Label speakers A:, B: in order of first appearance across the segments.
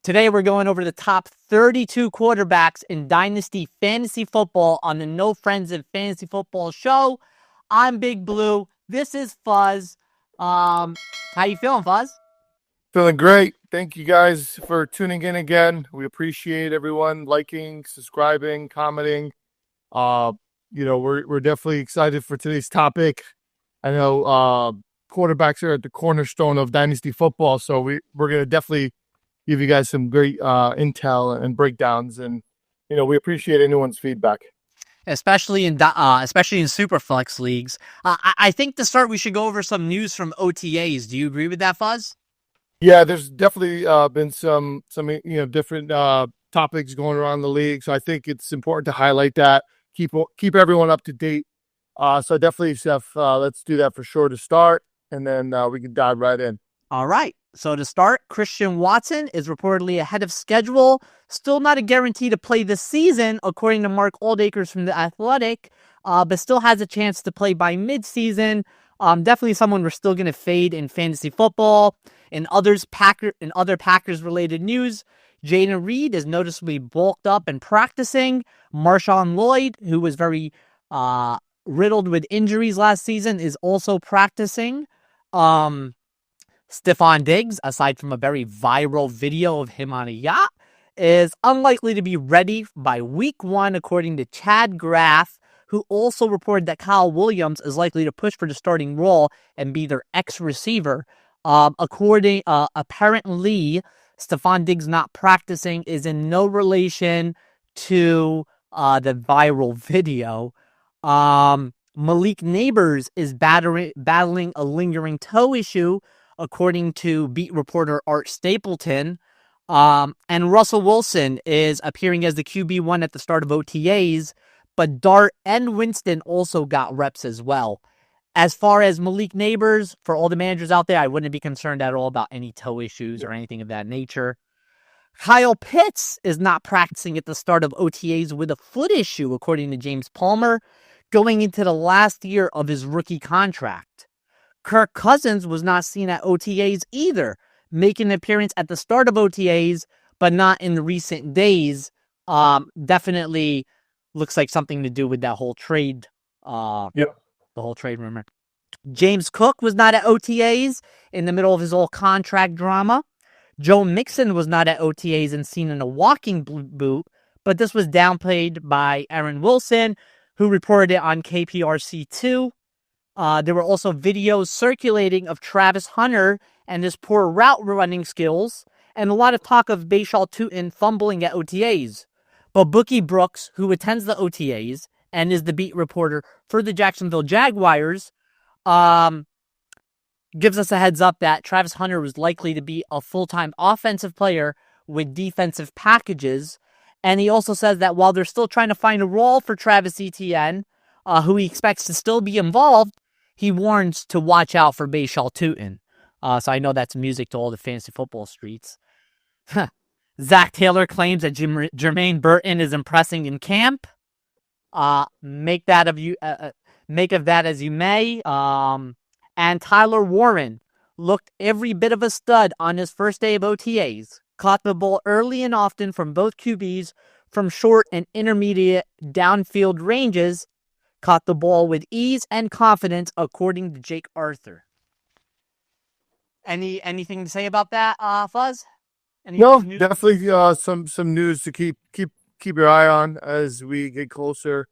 A: Today, we're going over the top 32 quarterbacks in Dynasty Fantasy Football on the No Friends in Fantasy Football show. I'm Big Blue. This is Fuzz. How you feeling, Fuzz?
B: Feeling great. Thank you guys for tuning in again. We appreciate everyone liking, subscribing, commenting. Uh, we're definitely excited for today's topic. I know quarterbacks are at the cornerstone of Dynasty football, so we're gonna definitely give you guys some great intel and breakdowns, and we appreciate anyone's feedback.
A: Especially in Superflex leagues. I think to start, we should go over some news from OTAs. Do you agree with that, Fuzz?
B: Yeah, there's definitely been some different topics going around the league, so I think it's important to highlight that. Keep everyone up to date. So definitely, Steph, let's do that for sure to start, and then we can dive right in.
A: All right. So to start, Christian Watson is reportedly ahead of schedule. Still not a guarantee to play this season, according to Mark Oldacres from The Athletic, but still has a chance to play by midseason. Definitely someone we're still going to fade in fantasy football. In other Packers-related news, Jaden Reed is noticeably bulked up and practicing. Marshawn Lloyd, who was very riddled with injuries last season, is also practicing. Stephon Diggs, aside from a very viral video of him on a yacht, is unlikely to be ready by week 1, according to Chad Graff, who also reported that Kyle Williams is likely to push for the starting role and be their ex-receiver. Apparently, Stephon Diggs not practicing is in no relation to the viral video. Malik Neighbors is battling a lingering toe issue, according to beat reporter Art Stapleton. And Russell Wilson is appearing as the QB1 at the start of OTAs, but Dart and Winston also got reps as well. As far as Malik Neighbors, for all the managers out there, I wouldn't be concerned at all about any toe issues or anything of that nature. Kyle Pitts is not practicing at the start of OTAs with a foot issue, according to James Palmer, going into the last year of his rookie contract. Kirk Cousins was not seen at OTAs either, making an appearance at the start of OTAs, but not in the recent days. Definitely looks like something to do with that whole trade. The whole trade rumor. James Cook was not at OTAs in the middle of his whole contract drama. Joe Mixon was not at OTAs and seen in a walking boot, but this was downplayed by Aaron Wilson, who reported it on KPRC2. There were also videos circulating of Travis Hunter and his poor route running skills, and a lot of talk of Bashal Tutin fumbling at OTAs. But Bookie Brooks, who attends the OTAs and is the beat reporter for the Jacksonville Jaguars, gives us a heads up that Travis Hunter was likely to be a full-time offensive player with defensive packages. And he also says that while they're still trying to find a role for Travis Etienne, who he expects to still be involved, he warns to watch out for Bashal Tutin. So I know that's music to all the fantasy football streets. Zach Taylor claims that Jermaine Burton is impressing in camp. Make of that as you may. And Tyler Warren looked every bit of a stud on his first day of OTAs. Caught the ball early and often from both QBs from short and intermediate downfield ranges. Caught the ball with ease and confidence, according to Jake Arthur. Anything to say about that, Fuzz?
B: Definitely some news to keep your eye on as we get closer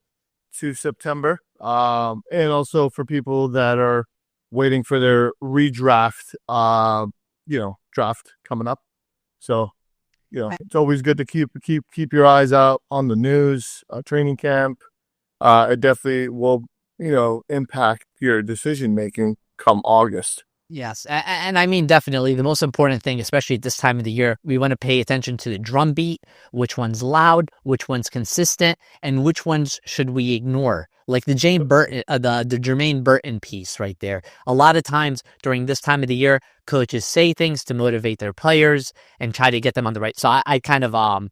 B: to September, and also for people that are waiting for their redraft, draft coming up. So, it's always good to keep your eyes out on the news, training camp. It definitely will, impact your decision making come August.
A: Yes, and I mean, definitely the most important thing, especially at this time of the year, we want to pay attention to the drum beat, which one's loud, which one's consistent, and which ones should we ignore. Like the Jermaine Burton piece right there. A lot of times during this time of the year, coaches say things to motivate their players and try to get them on the right. So I kind of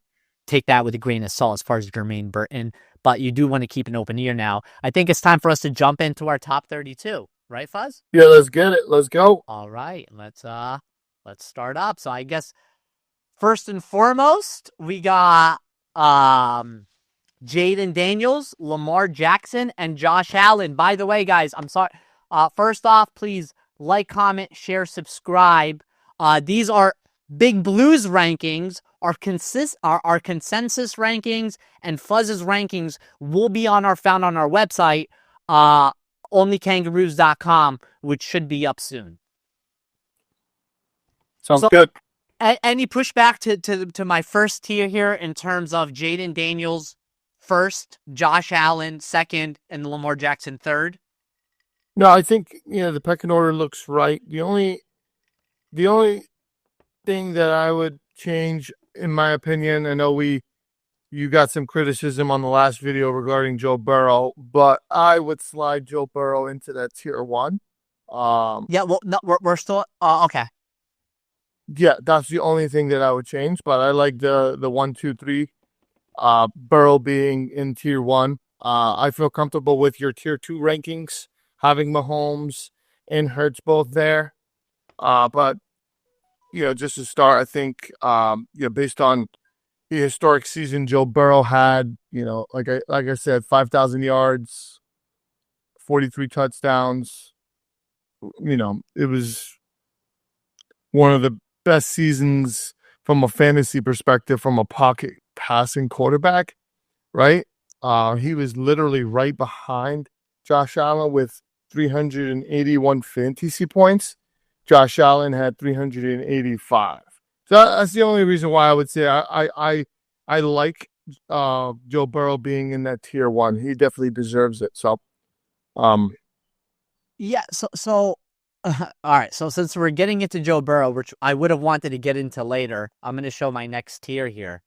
A: take that with a grain of salt as far as Jermaine Burton. But you do want to keep an open ear now. I think it's time for us to jump into our top 32. Right, Fuzz?
B: Yeah, let's get it. Let's go.
A: All right, let's start up. So I guess first and foremost, we got Jaden Daniels, Lamar Jackson, and Josh Allen. By the way, guys, I'm sorry. First off, please like, comment, share, subscribe. These are Big Blue's rankings. Our consensus rankings and Fuzz's rankings will be found on our website, onlykangaroos.com, which should be up soon.
B: Sounds good.
A: Any pushback to my first tier here in terms of Jaden Daniels first, Josh Allen second, and Lamar Jackson third?
B: No, I think the pecking order looks right. The only thing that I would change, in my opinion, I know you got some criticism on the last video regarding Joe Burrow, but I would slide Joe Burrow into that tier 1.
A: Yeah, well, no, we're still okay.
B: Yeah, that's the only thing that I would change. But I like the 1, 2, 3. Burrow being in tier 1. I feel comfortable with your tier 2 rankings, having Mahomes and Hurts both there. But just to start, I think based on the historic season Joe Burrow had, like I said, 5,000 yards, 43 touchdowns. It was one of the best seasons from a fantasy perspective, from a pocket passing quarterback, right? He was literally right behind Josh Allen with 381 fantasy points. Josh Allen had 385. So that's the only reason why I would say I like Joe Burrow being in that tier 1. He definitely deserves it. So,
A: yeah. So, all right. So since we're getting into Joe Burrow, which I would have wanted to get into later, I'm going to show my next tier here.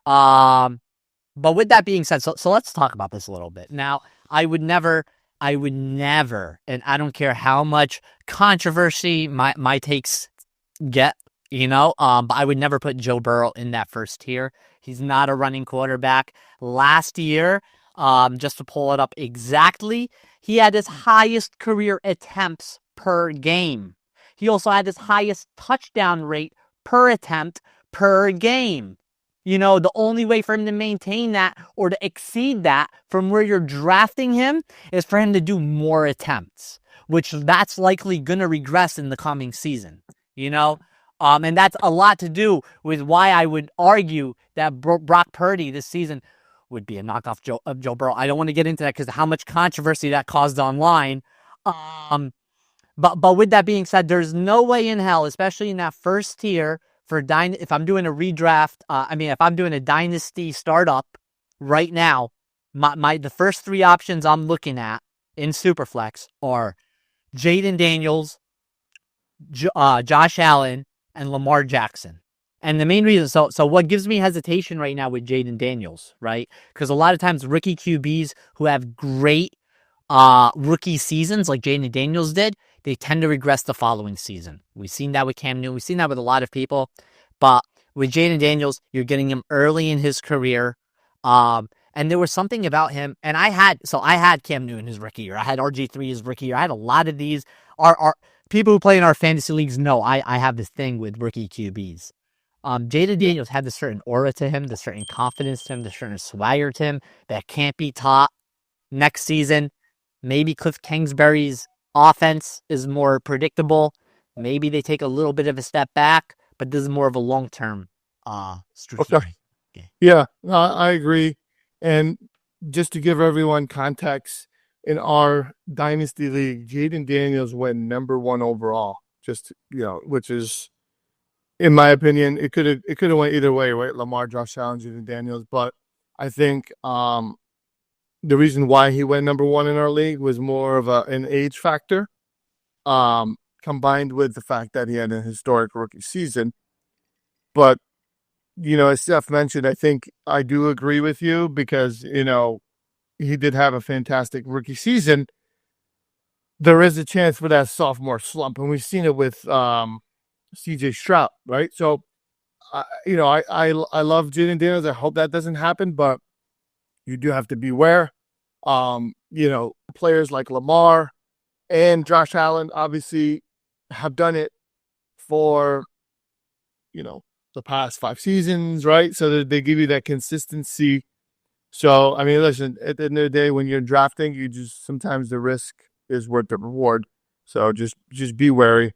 A: But with that being said, so let's talk about this a little bit. Now, I would never, and I don't care how much controversy my takes get, but I would never put Joe Burrow in that first tier. He's not a running quarterback. Last year, just to pull it up exactly, he had his highest career attempts per game. He also had his highest touchdown rate per attempt per game. The only way for him to maintain that or to exceed that from where you're drafting him is for him to do more attempts, which that's likely going to regress in the coming season, and that's a lot to do with why I would argue that Brock Purdy this season would be a knockoff of Joe Burrow. I don't want to get into that because of how much controversy that caused online. But with that being said, there's no way in hell, especially in that first tier, if I'm doing a redraft, if I'm doing a dynasty startup right now, the first 3 options I'm looking at in Superflex are Jaden Daniels, Josh Allen, and Lamar Jackson. And the main reason, so what gives me hesitation right now with Jaden Daniels, right? Because a lot of times rookie QBs who have great rookie seasons like Jaden Daniels did, they tend to regress the following season. We've seen that with Cam Newton. We've seen that with a lot of people. But with Jaden Daniels, you're getting him early in his career. And there was something about him. And I had Cam Newton his rookie year. I had RG3 his rookie year. I had a lot of these. Our people who play in our fantasy leagues know I have this thing with rookie QBs. Jaden Daniels had this certain aura to him, this certain confidence to him, this certain swagger to him that can't be taught. Next season, maybe Cliff Kingsbury's offense is more predictable. Maybe they take a little bit of a step back, but this is more of a long-term strategy.
B: Okay. Yeah, I agree. And just to give everyone context, in our Dynasty League, Jaden Daniels went number 1 overall, which is, in my opinion, it could have went either way, right? Lamar, Josh Allen, Jaden Daniels. But I think the reason why he went number 1 in our league was more of an age factor, combined with the fact that he had a historic rookie season. But, as Steph mentioned, I think I do agree with you because, he did have a fantastic rookie season. There is a chance for that sophomore slump, and we've seen it with CJ Stroud, right? So, I love Jaden Daniels. I hope that doesn't happen, but you do have to beware. Players like Lamar and Josh Allen obviously have done it for, the past 5 seasons, right? So that they give you that consistency. So I mean, listen, at the end of the day, when you're drafting, you just sometimes the risk is worth the reward. So just be wary.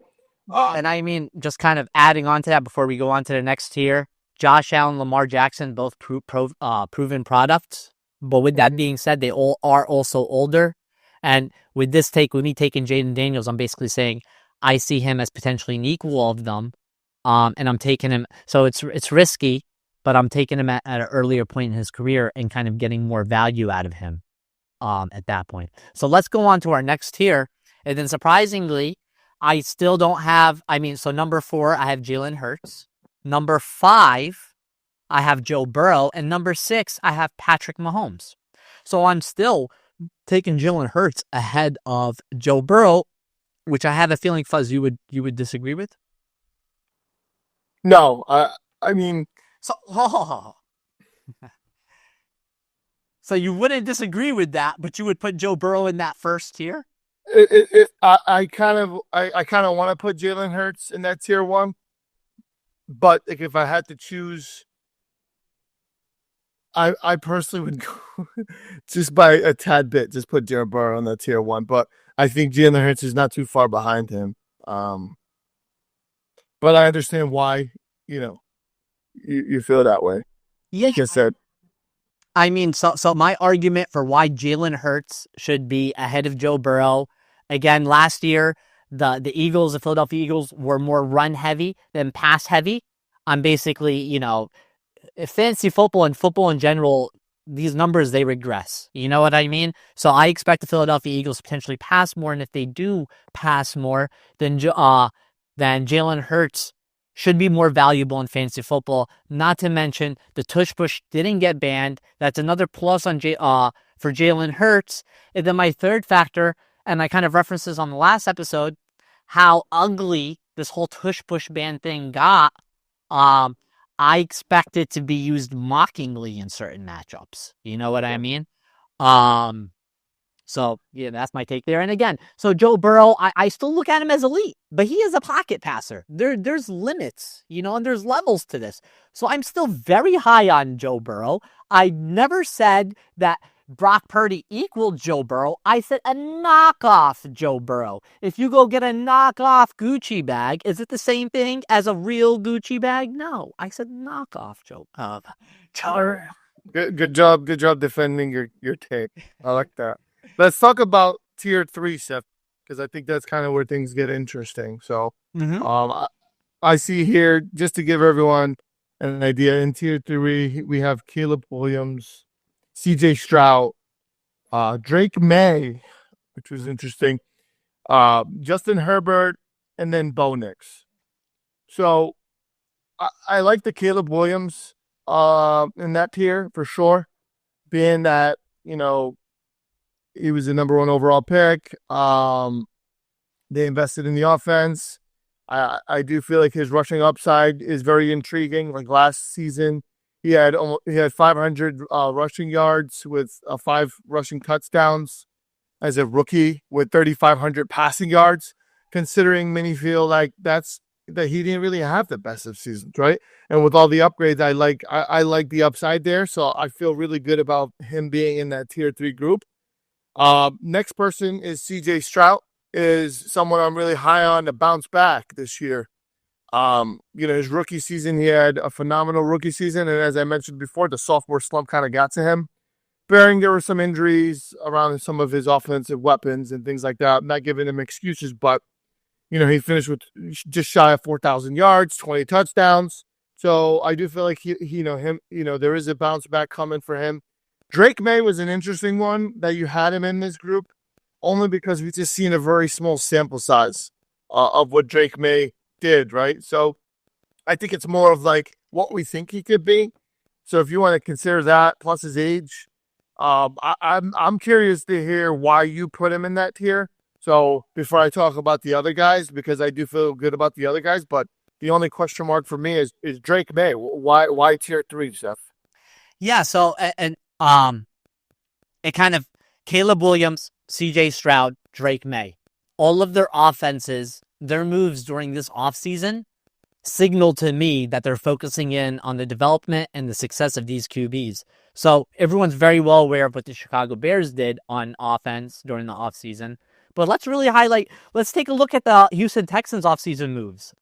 A: And I mean, just kind of adding on to that before we go on to the next tier, Josh Allen, Lamar Jackson, both proven products. But with that being said, they all are also older. And with me taking Jaden Daniels, I'm basically saying I see him as potentially an equal of them. And I'm taking him. So it's risky, but I'm taking him at an earlier point in his career and kind of getting more value out of him at that point. So let's go on to our next tier. And then surprisingly, I still don't have, so number 4, I have Jalen Hurts. Number 5, I have Joe Burrow. And number 6, I have Patrick Mahomes. So I'm still taking Jalen Hurts ahead of Joe Burrow, which I have a feeling, Fuzz, you would disagree with?
B: No, I mean,
A: So, so you wouldn't disagree with that, but you would put Joe Burrow in that first tier?
B: I kind of want to put Jalen Hurts in that tier 1, but like, if I had to choose, I personally would go just by a tad bit, just put Joe Burrow in that tier 1. But I think Jalen Hurts is not too far behind him. But I understand why you feel that way.
A: Yeah.
B: Like I said.
A: I mean, so my argument for why Jalen Hurts should be ahead of Joe Burrow, again, last year, the Philadelphia Eagles were more run heavy than pass heavy. I'm basically, fantasy football and football in general, these numbers, they regress. You know what I mean? So I expect the Philadelphia Eagles to potentially pass more, and if they do pass more, then Jalen Hurts should be more valuable in fantasy football. Not to mention the tush push didn't get banned. That's another plus on for Jalen Hurts. And then my third factor, and I kind of referenced this on the last episode, how ugly this whole tush push ban thing got. I expect it to be used mockingly in certain matchups. You know what I mean? So, yeah, that's my take there. And again, so Joe Burrow, I still look at him as elite, but he is a pocket passer. There's limits, and there's levels to this. So I'm still very high on Joe Burrow. I never said that Brock Purdy equaled Joe Burrow. I said a knockoff Joe Burrow. If you go get a knockoff Gucci bag, is it the same thing as a real Gucci bag? No, I said knockoff Joe.
B: Good job defending your take. I like that. Let's talk about tier 3, Seth, because I think that's kind of where things get interesting. So, I see here, just to give everyone an idea, in tier 3, we have Caleb Williams, CJ Stroud, Drake May, which was interesting, Justin Herbert, and then Bo Nix. So, I like the Caleb Williams in that tier for sure, being that, he was the number 1 overall pick. They invested in the offense. I do feel like his rushing upside is very intriguing. Like last season, he had 500 rushing yards with 5 rushing touchdowns as a rookie with 3,500 passing yards. Considering many feel like that he didn't really have the best of seasons, right? And with all the upgrades, I like the upside there. So I feel really good about him being in that tier 3 group. Next person is CJ Stroud, is someone I'm really high on to bounce back this year. His rookie season, he had a phenomenal rookie season. And as I mentioned before, the sophomore slump kind of got to him. Bearing there were some injuries around some of his offensive weapons and things like that. I'm not giving him excuses, but, he finished with just shy of 4,000 yards, 20 touchdowns. So I do feel like there is a bounce back coming for him. Drake May was an interesting one that you had him in this group, only because we've just seen a very small sample size of what Drake May did, right? So I think it's more of like what we think he could be. So if you want to consider that plus his age, I'm curious to hear why you put him in that tier. So before I talk about the other guys, because I do feel good about the other guys, but the only question mark for me is Drake May. Why tier 3, Seth?
A: Yeah. So it kind of Caleb Williams, CJ Stroud, Drake May, all of their offenses, their moves during this offseason signal to me that they're focusing in on the development and the success of these QBs. So everyone's very well aware of what the Chicago Bears did on offense during the offseason. But let's take a look at the Houston Texans offseason moves.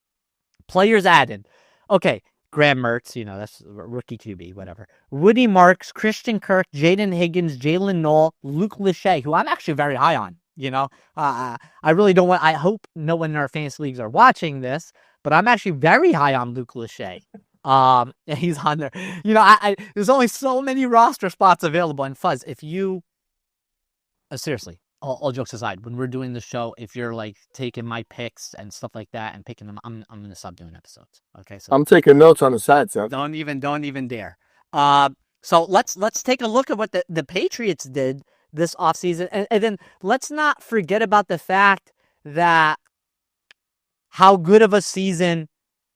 A: Players added. Okay, Graham Mertz, that's rookie QB, whatever. Woody Marks, Christian Kirk, Jaden Higgins, Jalen Noel, Luke Lachey, who I'm actually very high on. I really don't want, I hope no one in our fantasy leagues are watching this, but I'm actually very high on Luke Lachey. He's on there. There's only so many roster spots available. And Fuzz, if you, seriously, all jokes aside, when we're doing the show, if you're like taking my picks and stuff like that and picking them, I'm gonna stop doing episodes. Okay, so
B: I'm taking notes on the side, Seth.
A: don't even dare. So let's take a look at what the Patriots did this offseason, and then let's not forget about the fact that how good of a season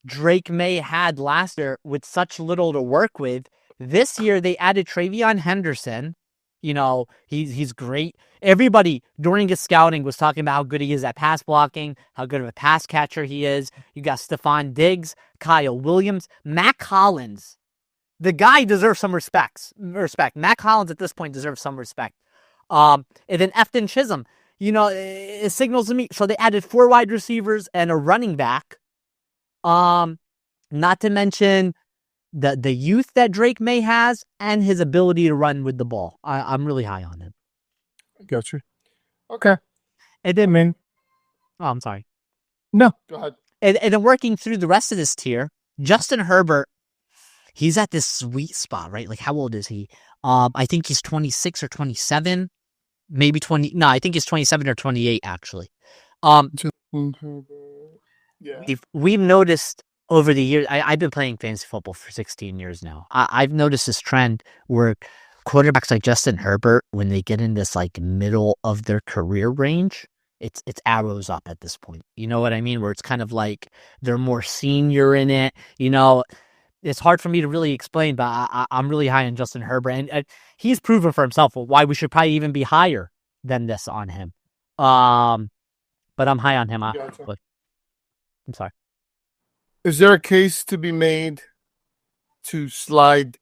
A: Drake May had last year with such little to work with. This year they added Travion Henderson. He's great. Everybody during his scouting was talking about how good he is at pass blocking, how good of a pass catcher he is. You got Stephon Diggs, Kyle Williams, Mac Hollins. The guy deserves some respect. Mac Hollins at this point deserves some respect. And then Efton Chisholm. It signals to me. So they added 4 wide receivers and a running back. Not to mention the youth that Drake May has and his ability to run with the ball. I'm really high on him.
B: Gotcha. Okay.
A: And then, I'm sorry.
B: No, go ahead.
A: And then working through the rest of this tier, Justin Herbert, he's at this sweet spot, right? Like, how old is he? I think he's 26 or 27, maybe 20. No, I think he's 27 or 28, actually.
B: Yeah.
A: We've noticed over the years, I've been playing fantasy football for 16 years now. I've noticed this trend where quarterbacks like Justin Herbert, when they get in this like middle of their career range, it's arrows up at this point. You know what I mean? Where it's kind of like they're more senior in it. It's hard for me to really explain, but I'm really high on Justin Herbert, and he's proven for himself why we should probably even be higher than this on him. But I'm high on him.
B: Gotcha.
A: I'm sorry.
B: Is there a case to be made to slide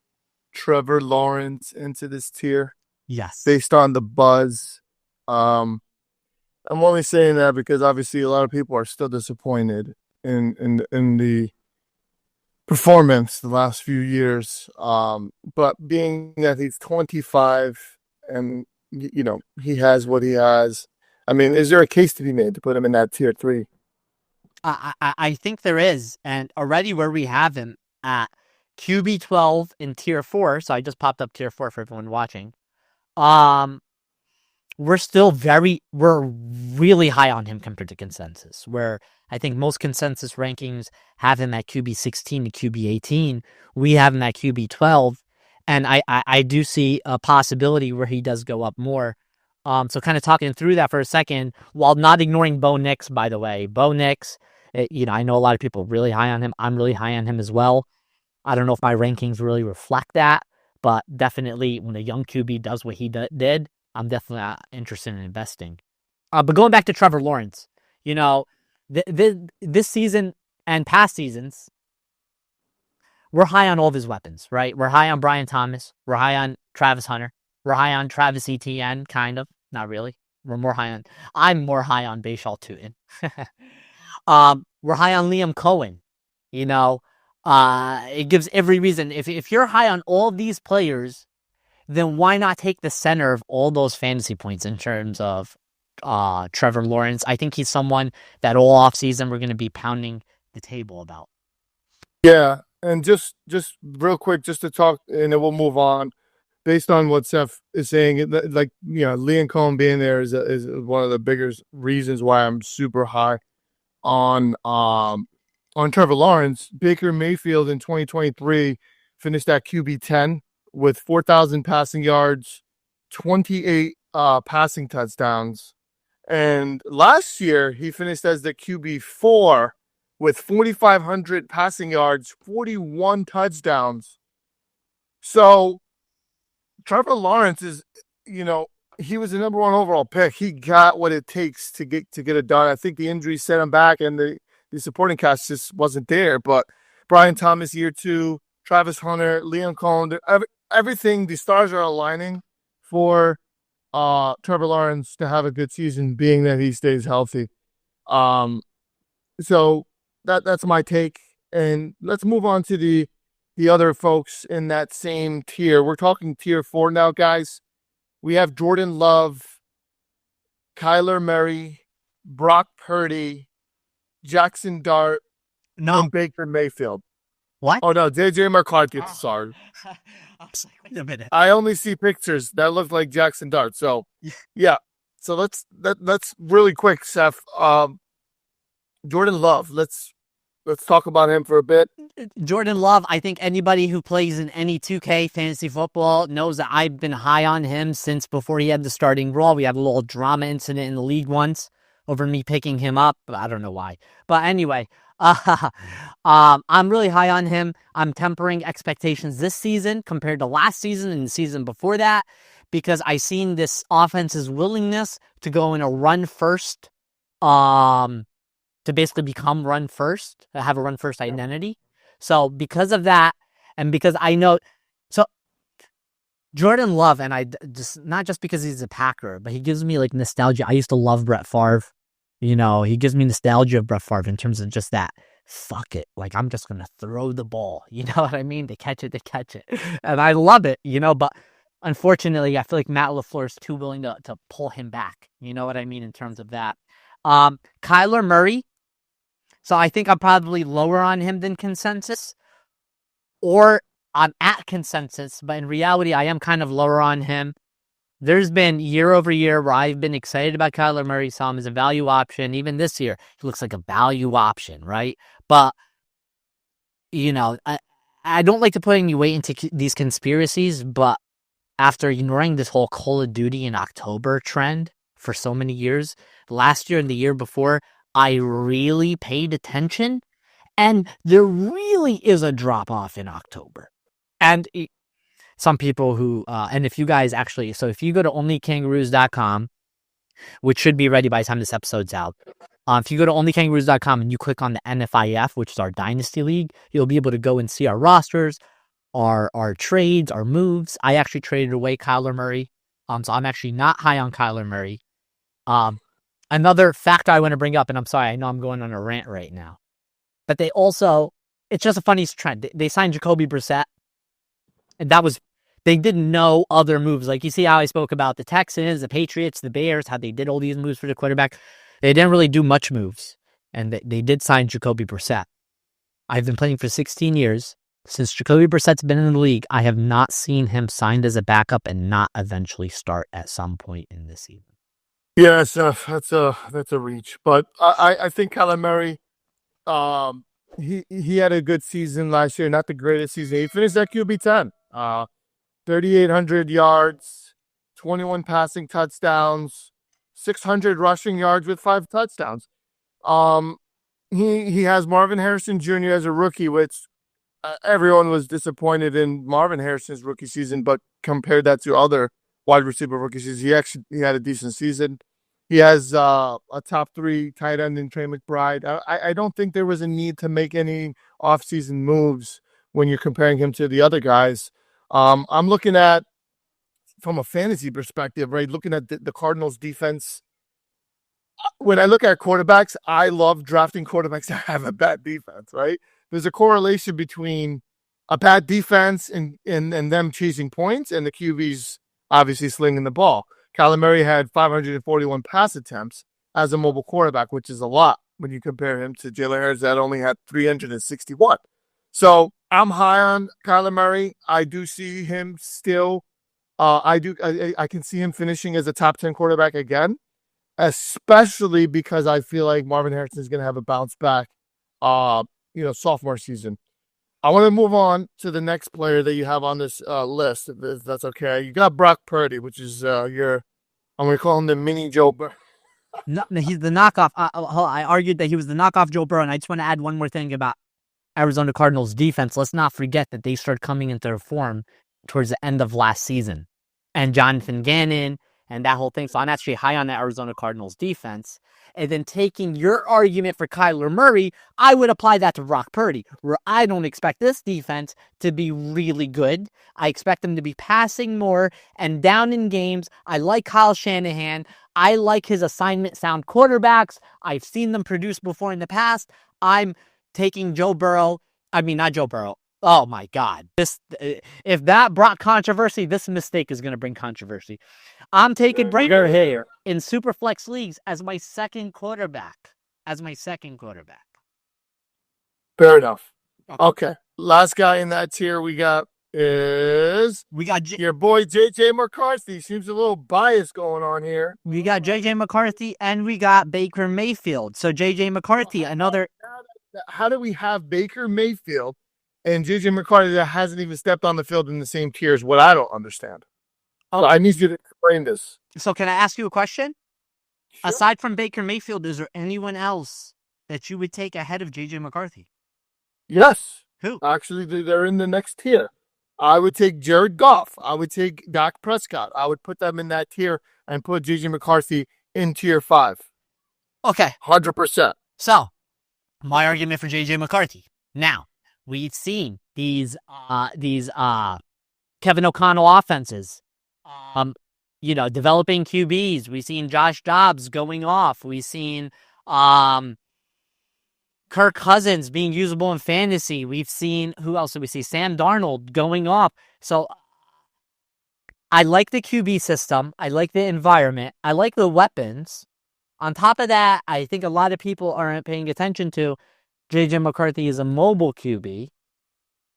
B: Trevor Lawrence into this tier
A: Yes.
B: based on the buzz? I'm only saying that because obviously a lot of people are still disappointed in the performance the last few years. But being that he's 25 and he has what he has, I mean, is there a case to be made to put him in that tier 3?
A: I think there is, and already where we have him at QB 12 in tier 4, so I just popped up tier 4 for everyone watching. We're really high on him compared to consensus, where I think most consensus rankings have him at QB 16 to QB 18. We have him at QB 12, and I do see a possibility where he does go up more. So kind of talking through that for a second, while not ignoring Bo Nix, by the way. Bo Nix, I know a lot of people are really high on him. I'm really high on him as well. I don't know if my rankings really reflect that, but definitely when a young QB does what he did, I'm definitely interested in investing. But going back to Trevor Lawrence, this season and past seasons, we're high on all of his weapons, right? We're high on Brian Thomas. We're high on Travis Hunter. We're high on Travis Etienne, kind of. Not really. I'm more high on Bashal Tutin. We're high on Liam Cohen. It gives every reason. If you're high on all these players, then why not take the center of all those fantasy points in terms of Trevor Lawrence? I think he's someone that all offseason we're going to be pounding the table about.
B: Yeah, and just real quick, just to talk, and then we'll move on. Based on what Seth is saying, like, Liam Cohen being there is one of the biggest reasons why I'm super high on Trevor Lawrence. Baker Mayfield in 2023 finished at QB 10 with 4,000 passing yards, 28 passing touchdowns. And last year, he finished as the QB 4 with 4,500 passing yards, 41 touchdowns. So Trevor Lawrence is, he was the number 1 overall pick. He got what it takes to get it done. I think the injury set him back, and the the supporting cast just wasn't there. But Brian Thomas year 2, Travis Hunter, Liam Cohen, everything, the stars are aligning for Trevor Lawrence to have a good season, being that he stays healthy. So that's my take. And let's move on to the other folks in that same tier. We're talking tier 4 now, guys. We have Jordan Love, Kyler Murray, Brock Purdy, Jackson Dart, and Baker Mayfield.
A: What?
B: Oh no, JJ McCarthy. Sorry.
A: I was like, wait a minute.
B: I only see pictures that look like Jackson Dart. So yeah. So let's really quick, Seth. Jordan Love. Let's talk about him for a bit.
A: Jordan Love, I think anybody who plays in any 2K fantasy football knows that I've been high on him since before he had the starting role. We had a little drama incident in the league once over me picking him up, but I don't know why. But anyway, I'm really high on him. I'm tempering expectations this season compared to last season and the season before that, because I seen this offense's willingness to go in a run first, to basically become run first, to have a run first identity. So because of that, and because I know, so Jordan Love, and I just, not just because he's a Packer, but he gives me like nostalgia. I used to love Brett Favre. You know, he gives me nostalgia of Brett Favre in terms of just that. Fuck it. Like, I'm just going to throw the ball. You know what I mean? To catch it. And I love it, you know, but unfortunately, I feel like Matt LaFleur is too willing to pull him back. You know what I mean in terms of that. Kyler Murray. So I think I'm probably lower on him than consensus, or I'm at consensus, but in reality, I am kind of lower on him. There's been year over year where I've been excited about Kyler Murray, saw him as a value option. Even this year, he looks like a value option, right? But, you know, I don't like to put any weight into these conspiracies, but after ignoring this whole Call of Duty in October trend for so many years, last year and the year before, I really paid attention, and there really is a drop-off in October. And some people who, and if you guys actually, so if you go to onlykangaroos.com, which should be ready by the time this episode's out, if you go to onlykangaroos.com and you click on the NFIF, which is our Dynasty League, you'll be able to go and see our rosters, our trades, our moves. I actually traded away Kyler Murray, so I'm actually not high on Kyler Murray. Another factor I want to bring up, and I'm sorry, I know I'm going on a rant right now, but they also, it's just a funny trend. They signed Jacoby Brissett, and they didn't know other moves. Like, you see how I spoke about the Texans, the Patriots, the Bears, how they did all these moves for the quarterback. They didn't really do much moves, and they did sign Jacoby Brissett. I've been playing for 16 years. Since Jacoby Brissett's been in the league, I have not seen him signed as a backup and not eventually start at some point in this season.
B: Yeah, so that's a reach, but I think Kyler Murray, he had a good season last year, not the greatest season. He finished at QB 10, 3,800 yards, 21 passing touchdowns, 600 rushing yards with 5 touchdowns. He has Marvin Harrison Jr. as a rookie, which everyone was disappointed in Marvin Harrison's rookie season, but compared that to other wide receiver rookie seasons, he had a decent season. He has a top 3 tight end in Trey McBride. I don't think there was a need to make any offseason moves when you're comparing him to the other guys. I'm looking at, from a fantasy perspective, right, looking at the Cardinals defense. When I look at quarterbacks, I love drafting quarterbacks that have a bad defense, right? There's a correlation between a bad defense and them chasing points and the QBs obviously slinging the ball. Kyler Murray had 541 pass attempts as a mobile quarterback, which is a lot when you compare him to Jalen Hurts that only had 361. So I'm high on Kyler Murray. I do see him still. I can see him finishing as a top 10 quarterback again, especially because I feel like Marvin Harrison is going to have a bounce back, sophomore season. I want to move on to the next player that you have on this list, if that's okay. You got Brock Purdy, which is I'm going to call him the mini Joe Burrow.
A: No, he's the knockoff. I argued that he was the knockoff Joe Burrow, and I just want to add one more thing about Arizona Cardinals defense. Let's not forget that they started coming into their form towards the end of last season. And Jonathan Gannon and that whole thing. So I'm actually high on the Arizona Cardinals defense. And then taking your argument for Kyler Murray, I would apply that to Brock Purdy, where I don't expect this defense to be really good. I expect them to be passing more and down in games. I like Kyle Shanahan. I like his assignment sound quarterbacks. I've seen them produce before in the past. I'm taking Joe Burrow. I mean, not Joe Burrow. Oh my God. If that brought controversy, this mistake is going to bring controversy. I'm taking Brady here in Superflex leagues as my second quarterback.
B: Fair enough. Okay. Last guy in that tier we got your boy JJ McCarthy. Seems a little bias going on here.
A: We got JJ McCarthy and we got Baker Mayfield. So JJ McCarthy, another.
B: How do we have Baker Mayfield and JJ McCarthy that hasn't even stepped on the field in the same tier as what I don't understand? So I need you to explain this.
A: So can I ask you a question? Sure. Aside from Baker Mayfield, is there anyone else that you would take ahead of JJ McCarthy?
B: Yes.
A: Who?
B: Actually, they're in the next tier. I would take Jared Goff. I would take Dak Prescott. I would put them in that tier and put JJ McCarthy in tier 5.
A: Okay.
B: 100%.
A: So, my argument for JJ McCarthy. Now, we've seen these Kevin O'Connell offenses, developing QBs. We've seen Josh Dobbs going off. We've seen Kirk Cousins being usable in fantasy. We've seen, who else did we see? Sam Darnold going off. So I like the QB system. I like the environment. I like the weapons. On top of that, I think a lot of people aren't paying attention to JJ McCarthy is a mobile QB.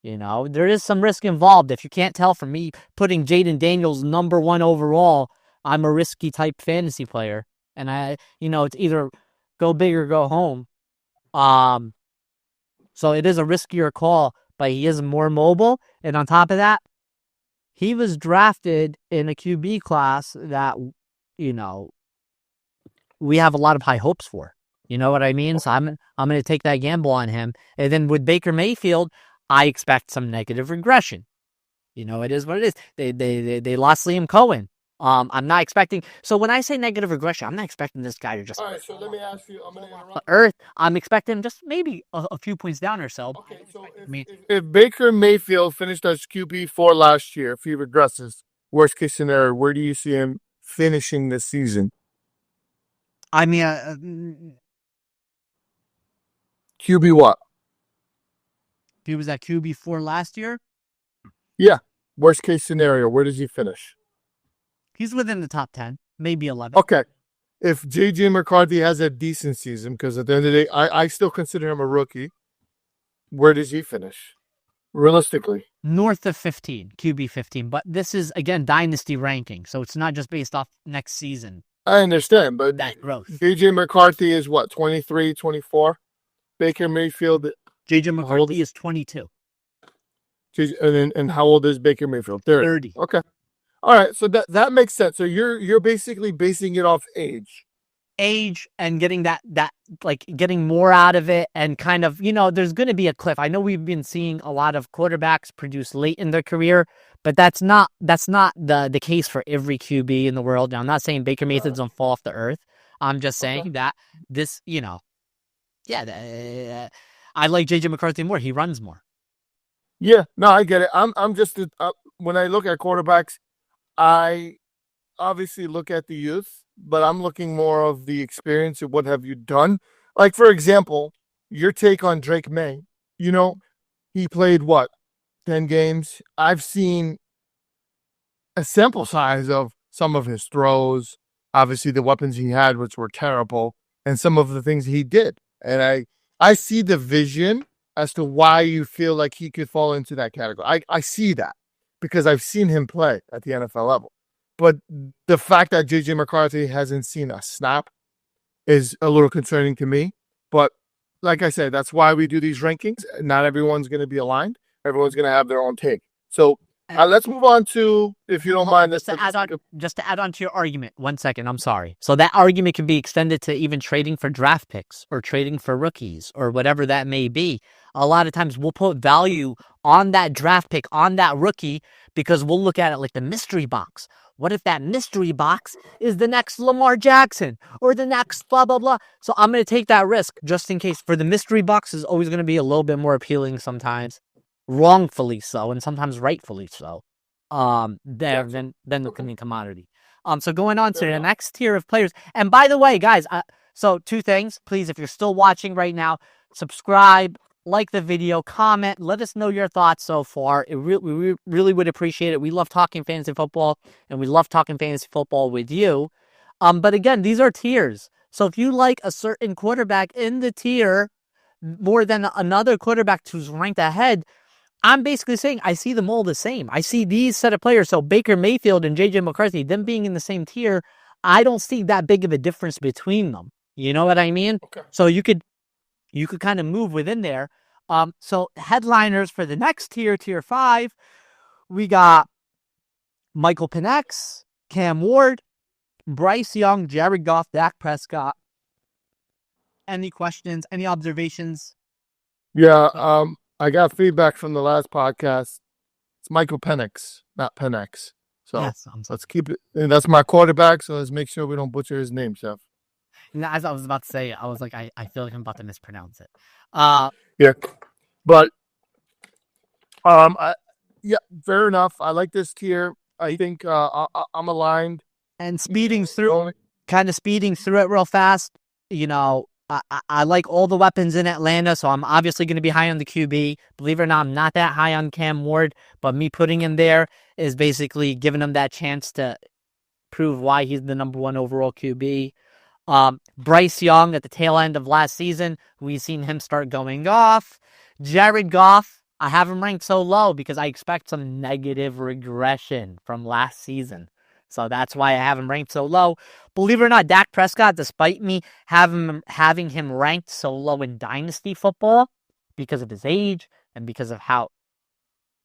A: There is some risk involved. If you can't tell from me putting Jaden Daniels number 1 overall, I'm a risky type fantasy player. And it's either go big or go home. So it is a riskier call, but he is more mobile. And on top of that, he was drafted in a QB class that, we have a lot of high hopes for. You know what I mean? So I'm going to take that gamble on him. And then with Baker Mayfield, I expect some negative regression. It is what it is. They lost Liam Cohen. I'm not expecting. So when I say negative regression, I'm not expecting this guy to just.
B: All right. So let me ask you. I'm going to interrupt.
A: Earth. I'm expecting just maybe a few points down or so.
B: Okay. So if Baker Mayfield finished as QB4 last year, if he regresses, worst case scenario, where do you see him finishing this season?
A: I mean,
B: QB what?
A: He was at QB4 last year?
B: Yeah. Worst case scenario, where does he finish?
A: He's within the top 10, maybe 11.
B: Okay. If JJ McCarthy has a decent season, because at the end of the day, I still consider him a rookie, where does he finish? Realistically.
A: North of 15, QB 15. But this is, again, dynasty ranking. So it's not just based off next season.
B: I understand, but
A: that growth.
B: JJ McCarthy is what, 23, 24? Baker Mayfield.
A: JJ McCarthy is 22.
B: And how old is Baker Mayfield?
A: 30.
B: Okay. All right. So that makes sense. So you're basically basing it off age.
A: Age and getting that getting more out of it and kind of, there's going to be a cliff. I know we've been seeing a lot of quarterbacks produce late in their career, but that's not the case for every QB in the world. Now, I'm not saying Baker Mayfield's going to fall off the earth. I'm just saying that this, I like JJ McCarthy more. He runs more.
B: Yeah, no, I get it. I'm just when I look at quarterbacks, I obviously look at the youth, but I'm looking more of the experience of what have you done. Like, for example, your take on Drake May. He played 10 games. I've seen a sample size of some of his throws, obviously the weapons he had, which were terrible, and some of the things he did. And I see the vision as to why you feel like he could fall into that category. I see that because I've seen him play at the NFL level. But the fact that JJ McCarthy hasn't seen a snap is a little concerning to me. But like I said, that's why we do these rankings. Not everyone's going to be aligned. Everyone's going to have their own take. So Let's move on to, if you don't mind,
A: just to add on to your argument. 1 second, I'm sorry. So that argument can be extended to even trading for draft picks or trading for rookies or whatever that may be. A lot of times we'll put value on that draft pick, on that rookie, because we'll look at it like the mystery box. What if that mystery box is the next Lamar Jackson or the next blah, blah, blah? So I'm going to take that risk just in case. For the mystery box is always going to be a little bit more appealing sometimes, wrongfully so, and sometimes rightfully so. There than the commodity. So going on to the next tier of players. And by the way, guys, so 2 things, please, if you're still watching right now, subscribe, like the video, comment, let us know your thoughts so far. We really would appreciate it. We love talking fantasy football, and we love talking fantasy football with you. But again, these are tiers. So if you like a certain quarterback in the tier more than another quarterback who's ranked ahead, I'm basically saying I see them all the same. I see these set of players. So Baker Mayfield and J.J. McCarthy, them being in the same tier, I don't see that big of a difference between them. You know what I mean?
B: Okay.
A: So you could kind of move within there. So headliners for the next tier, tier 5, we got Michael Penix, Cam Ward, Bryce Young, Jared Goff, Dak Prescott. Any questions? Any observations?
B: Yeah, I got feedback from the last podcast. It's Michael Penix, not Penix. So
A: Yes,
B: let's keep it. And that's my quarterback, so let's make sure we don't butcher his name, Chef.
A: As I was about to say, I was like, I feel like I'm about to mispronounce it.
B: Yeah, but yeah, fair enough. I like this tier. I think I'm aligned.
A: And kind of speeding through it real fast. You know, I like all the weapons in Atlanta, so I'm obviously going to be high on the QB. Believe it or not, I'm not that high on Cam Ward, but me putting him there is basically giving him that chance to prove why he's the number 1 overall QB. Bryce Young at the tail end of last season, we've seen him start going off. Jared Goff, I have him ranked so low because I expect some negative regression from last season. So that's why I have him ranked so low. Believe it or not, Dak Prescott, despite me having him ranked so low in Dynasty football because of his age and because of how,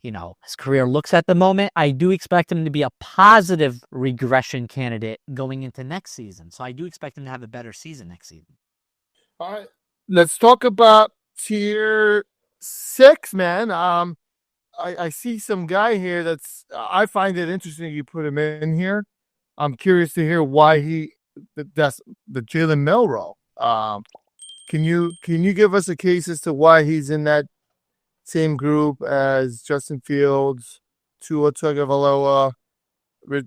A: his career looks at the moment, I do expect him to be a positive regression candidate going into next season. So I do expect him to have a better season next season.
B: All right. Let's talk about tier 6, man. I see some guy here I find it interesting you put him in here. I'm curious to hear why that's the Jalen Milroe. Can you give us a case as to why he's in that same group as Justin Fields, Tua Tagovailoa,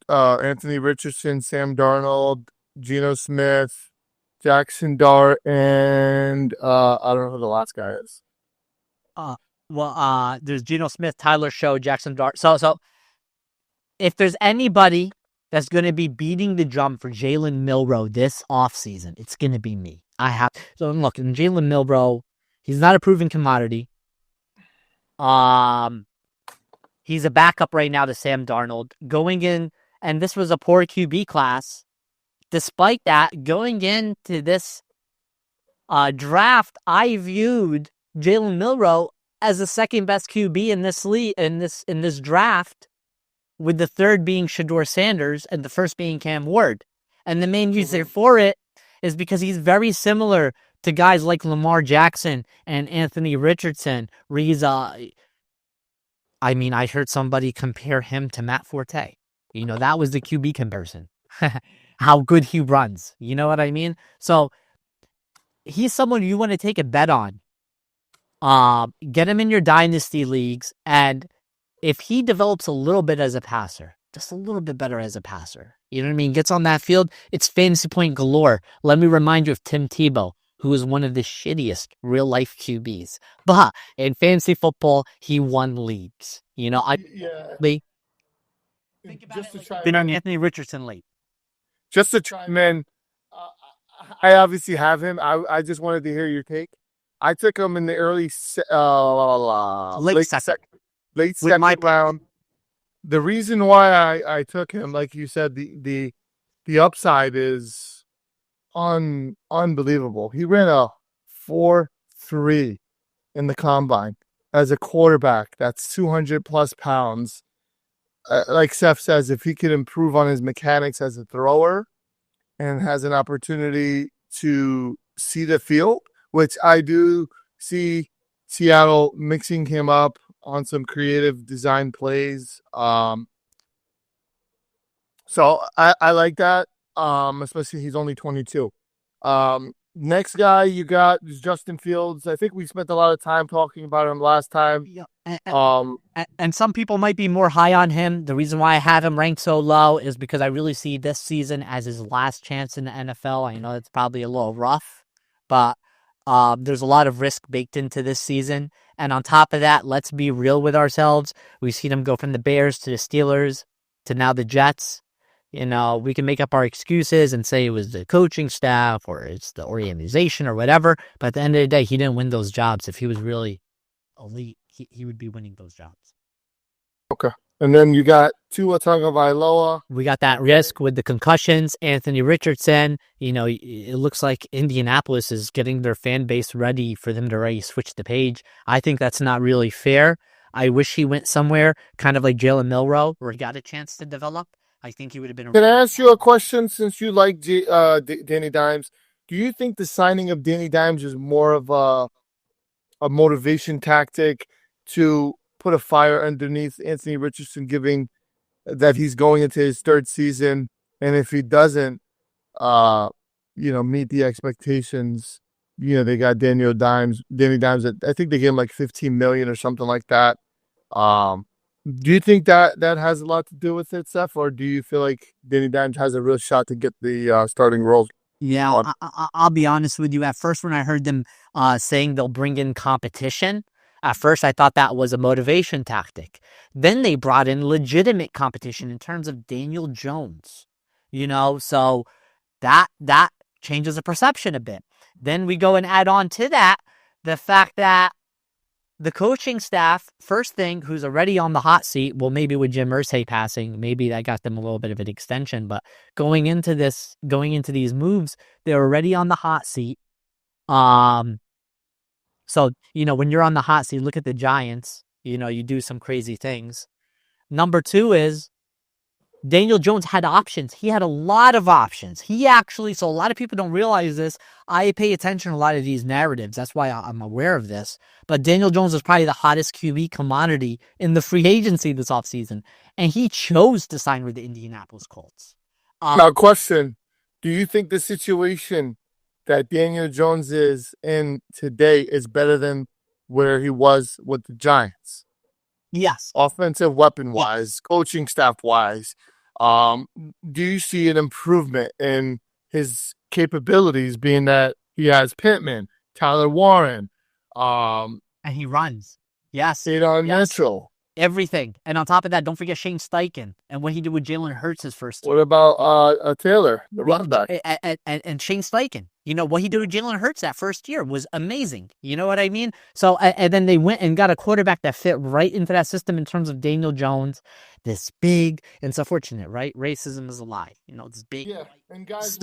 B: Anthony Richardson, Sam Darnold, Geno Smith, Jackson Dart, and I don't know who the last guy is.
A: There's Geno Smith, Tyler Show, Jackson Dart. So if there's anybody that's going to be beating the drum for Jalen Milroe this offseason, it's going to be me. So look, in Jalen Milroe, he's not a proven commodity. He's a backup right now to Sam Darnold. Going in, and this was a poor QB class. Despite that, going into this draft, I viewed Jalen Milroe as the second best QB in this in this draft, with the third being Shedeur Sanders and the first being Cam Ward. And the main reason for it is because he's very similar to guys like Lamar Jackson and Anthony Richardson. I heard somebody compare him to Matt Forte. That was the QB comparison. How good he runs. You know what I mean? So he's someone you want to take a bet on. Get him in your dynasty leagues, and if he develops a little bit as a passer, just a little bit better as a passer, you know what I mean? Gets on that field, it's fantasy point galore. Let me remind you of Tim Tebow, who is one of the shittiest real life QBs. But in fantasy football, he won leagues. Think about been on Anthony Richardson late.
B: Just to chime in, I obviously have him. I just wanted to hear your take. I took him in the early late second round. The reason why I took him, like you said, the upside is unbelievable. He ran a 4.3 in the combine as a quarterback. That's 200 plus pounds. like Seth says, if he could improve on his mechanics as a thrower and has an opportunity to see the field, which I do see Seattle mixing him up on some creative design plays. So I like that. Especially he's only 22. Next guy you got is Justin Fields. I think we spent a lot of time talking about him last time.
A: Yeah. And some people might be more high on him. The reason why I have him ranked so low is because I really see this season as his last chance in the NFL. I know it's probably a little rough, but there's a lot of risk baked into this season. And on top of that, let's be real with ourselves. We've seen him go from the Bears to the Steelers to now the Jets. We can make up our excuses and say it was the coaching staff or it's the organization or whatever. But at the end of the day, he didn't win those jobs. If he was really elite, he would be winning those jobs.
B: Okay. And then you got Tua Tagovailoa.
A: We got that risk with the concussions. Anthony Richardson, it looks like Indianapolis is getting their fan base ready for them to already switch the page. I think that's not really fair. I wish he went somewhere kind of like Jalen Milroe where he got a chance to develop. I think he would have been.
B: Can I ask you a question since you like Danny Dimes? Do you think the signing of Danny Dimes is more of a motivation tactic to put a fire underneath Anthony Richardson, given that he's going into his third season, and if he doesn't, meet the expectations, they got Danny Dimes. I think they gave him like $15 million or something like that. Do you think that has a lot to do with it, Seth, or do you feel like Danny Dimes has a real shot to get the starting role?
A: Yeah, I'll be honest with you. At first, when I heard them saying they'll bring in competition, at first I thought that was a motivation tactic. Then they brought in legitimate competition in terms of Daniel Jones. So that changes the perception a bit. Then we go and add on to that the fact that the coaching staff, first thing, who's already on the hot seat, well, maybe with Jim Irsay passing, maybe that got them a little bit of an extension, but going into these moves, they're already on the hot seat. So, when you're on the hot seat, look at the Giants, you do some crazy things. Number two is Daniel Jones had options. He had a lot of options. So a lot of people don't realize this. I pay attention to a lot of these narratives. That's why I'm aware of this. But Daniel Jones is probably the hottest QB commodity in the free agency this offseason. And he chose to sign with the Indianapolis Colts.
B: Now, question. Do you think the situation that Daniel Jones is in today is better than where he was with the Giants?
A: Yes.
B: Offensive weapon-wise, coaching staff-wise. Do you see an improvement in his capabilities, being that he has Pittman, Tyler Warren,
A: and he runs? Yes.
B: Mitchell.
A: Everything. And on top of that, don't forget Shane Steichen and what he did with Jalen Hurts his first
B: year. What about Taylor, the running back?
A: And Shane Steichen. What he did with Jalen Hurts that first year was amazing. You know what I mean? So, and then they went and got a quarterback that fit right into that system in terms of Daniel Jones. This big, and it's unfortunate, right? Racism is a lie. This big.
B: Yeah, and guys,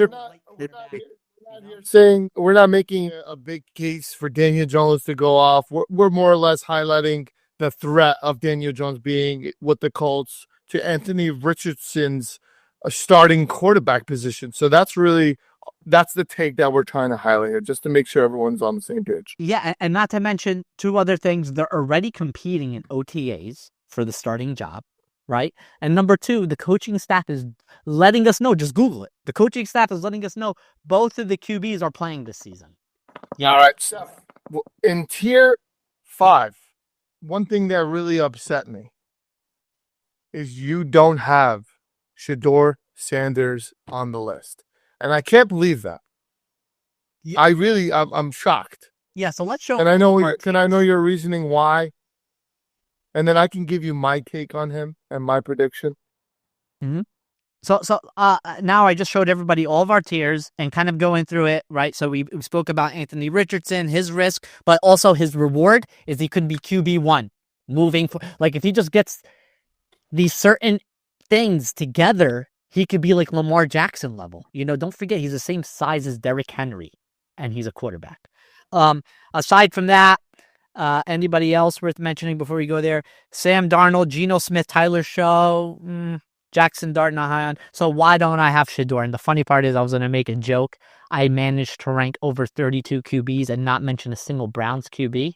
B: we're not making a big case for Daniel Jones to go off. We're more or less highlighting the threat of Daniel Jones being with the Colts to Anthony Richardson's starting quarterback position. So that's the take that we're trying to highlight here, just to make sure everyone's on the same page.
A: Yeah, and not to mention two other things. They're already competing in OTAs for the starting job, right? And number two, the coaching staff is letting us know. Just Google it. The coaching staff is letting us know both of the QBs are playing this season.
B: Yeah, all right. So, in Tier 5, one thing that really upset me is you don't have Shedeur Sanders on the list. And I can't believe that. Yeah. I'm shocked.
A: Yeah, so let's show.
B: And I know your reasoning why? And then I can give you my take on him and my prediction.
A: Mm-hmm. So now I just showed everybody all of our tiers and kind of going through it, right? So we spoke about Anthony Richardson, his risk, but also his reward is he could be QB1 moving for, like if he just gets these certain things together, he could be like Lamar Jackson level. Don't forget he's the same size as Derrick Henry and he's a quarterback. Aside from that, Anybody else worth mentioning before we go there? Sam Darnold, Geno Smith, Tyler Show, Jackson Dart not high on. So why don't I have Shador? And the funny part is I was going to make a joke. I managed to rank over 32 QBs and not mention a single Browns QB.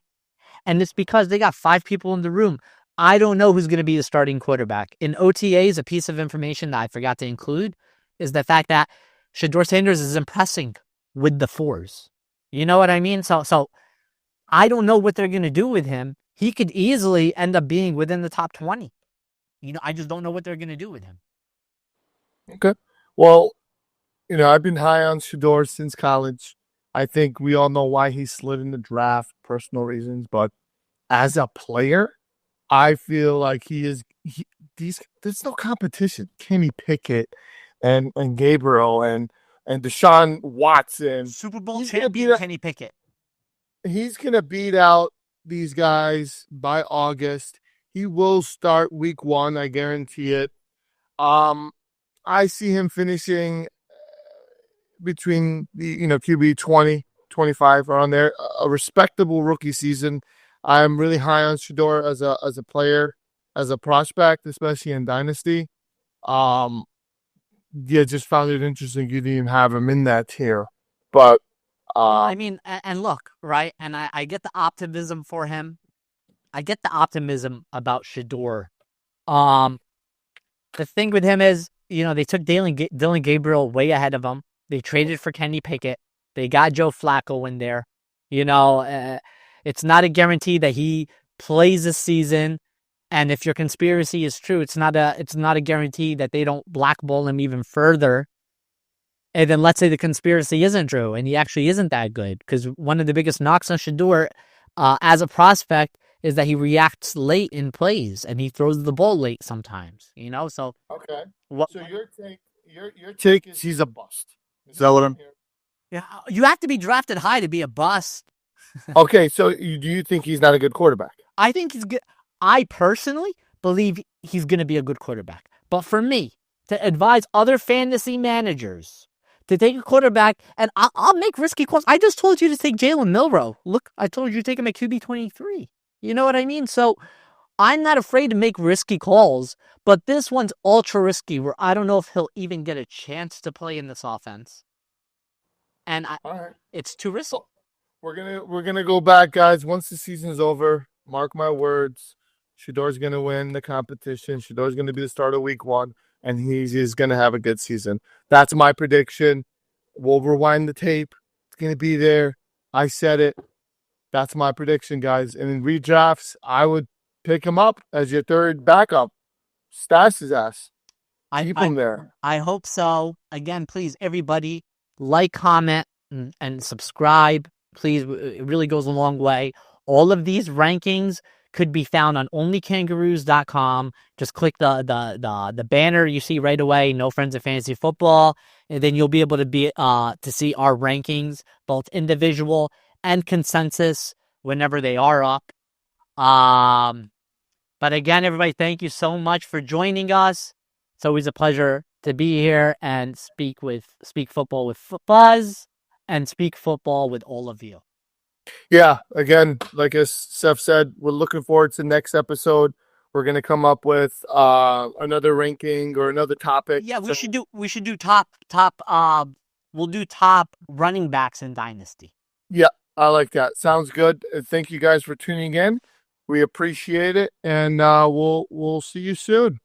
A: And it's because they got 5 people in the room. I don't know who's going to be the starting quarterback. In OTAs, a piece of information that I forgot to include is the fact that Shador Sanders is impressing with the 4s. You know what I mean? So I don't know what they're going to do with him. He could easily end up being within the top 20. I just don't know what they're going to do with him.
B: Okay. Well, I've been high on Shador since college. I think we all know why he slid in the draft, personal reasons. But as a player, I feel like there's no competition. Kenny Pickett and Gabriel and Deshaun Watson.
A: Super Bowl champion Kenny Pickett.
B: He's going to beat out these guys by August. He will start week 1. I guarantee it. I see him finishing between the, QB 20, 25 around there. A respectable rookie season. I'm really high on Shador as a player, as a prospect, especially in Dynasty. Just found it interesting you didn't even have him in that tier. But
A: I mean, and look, right? And I get the optimism for him. I get the optimism about Shador. The thing with him is, they took Dylan Gabriel way ahead of him. They traded for Kenny Pickett. They got Joe Flacco in there. It's not a guarantee that he plays this season. And if your conspiracy is true, it's not a guarantee that they don't blackball him even further. And then let's say the conspiracy isn't true and he actually isn't that good. Because one of the biggest knocks on Shador as a prospect is that he reacts late in plays and he throws the ball late sometimes. So
B: okay. So your take is he's a bust. Is that what I'm hearing?
A: Yeah, you have to be drafted high to be a bust.
B: Okay, so do you think he's not a good quarterback?
A: I think he's good. I personally believe he's going to be a good quarterback. But for me, to advise other fantasy managers to take a quarterback, and I'll make risky calls. I just told you to take Jalen Milroe. Look, I told you to take him at QB 23. You know what I mean? So I'm not afraid to make risky calls, but this one's ultra risky where I don't know if he'll even get a chance to play in this offense. And it's too risky.
B: We're gonna go back, guys. Once the season's over, mark my words, Shador's gonna win the competition. Shador's gonna be the starter week 1, and he's gonna have a good season. That's my prediction. We'll rewind the tape. It's gonna be there. I said it. That's my prediction, guys. And in redrafts, I would pick him up as your third backup. Stash his ass. Keep him there.
A: I hope so. Again, please, everybody, like, comment, and subscribe. Please, it really goes a long way. All of these rankings could be found on onlykangaroos.com. Just click the banner you see right away, No Friends of Fantasy Football, and then you'll be able to see our rankings, both individual and consensus, whenever they are up. But again, everybody, thank you so much for joining us. It's always a pleasure to be here and speak football with Fuzz and speak football with all of you.
B: Yeah, again, like as Seth said, we're looking forward to the next episode. We're gonna come up with another ranking or another topic.
A: Yeah, we should do top. We'll do top running backs in Dynasty.
B: Yeah, I like that. Sounds good. Thank you guys for tuning in. We appreciate it, and we'll see you soon.